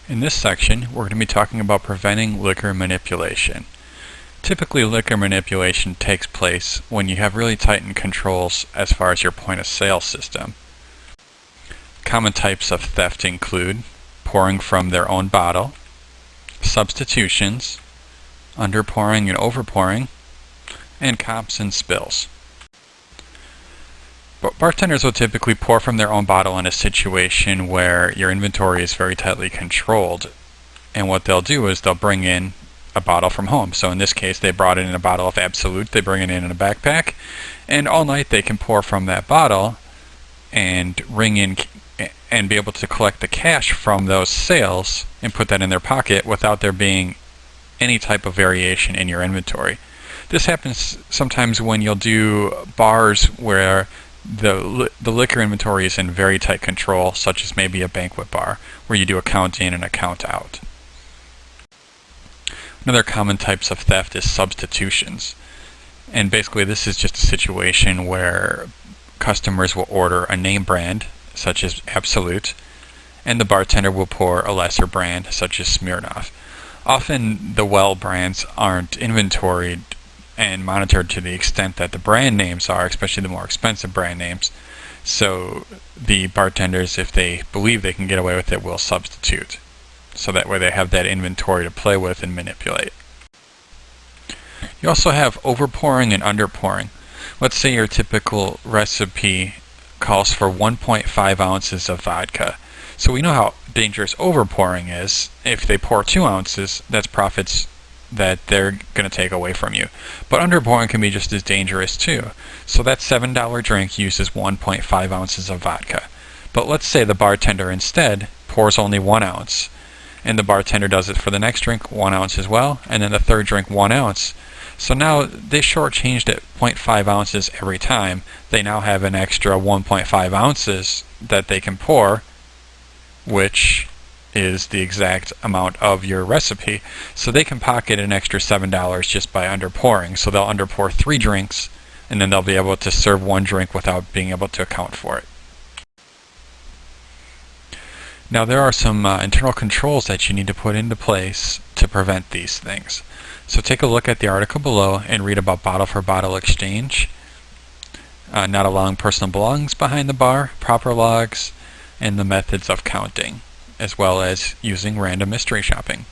In this section, we're going to be talking about preventing liquor manipulation. Typically, liquor manipulation takes place when you have really tightened controls as far as your point of sale system. Common types of theft include pouring from their own bottle, substitutions, underpouring and overpouring, and comps and spills. Bartenders will typically pour from their own bottle in a situation where your inventory is very tightly controlled, and what they'll do is they'll bring in a bottle from home. So in this case, they brought in a bottle of Absolute, they bring it in a backpack, and all night they can pour from that bottle and ring in and be able to collect the cash from those sales and put that in their pocket without there being any type of variation in your inventory. This happens sometimes when you'll do bars where the liquor inventory is in very tight control, such as maybe a banquet bar, where you do a count in and a count out. Another common types of theft is substitutions. And basically this is just a situation where customers will order a name brand, such as Absolute, and the bartender will pour a lesser brand, such as Smirnoff. Often the well brands aren't inventoried and monitored to the extent that the brand names are, especially the more expensive brand names. So the bartenders, if they believe they can get away with it, will substitute. So that way they have that inventory to play with and manipulate. You also have overpouring and underpouring. Let's say your typical recipe calls for 1.5 ounces of vodka. So we know how dangerous overpouring is. If they pour 2 ounces, that's profits that they're going to take away from you. But underpouring can be just as dangerous too. So that $7 drink uses 1.5 ounces of vodka. But let's say the bartender instead pours only 1 ounce. And the bartender does it for the next drink, 1 ounce as well, and then the third drink, 1 ounce. So now they shortchanged it 0.5 ounces every time. They now have an extra 1.5 ounces that they can pour, which is the exact amount of your recipe. So they can pocket an extra $7 just by underpouring. So they'll underpour 3 drinks, and then they'll be able to serve 1 drink without being able to account for it. Now there are some internal controls that you need to put into place to prevent these things. So take a look at the article below and read about bottle for bottle exchange, not allowing personal belongings behind the bar, proper logs, and the methods of counting, as well as using random mystery shopping.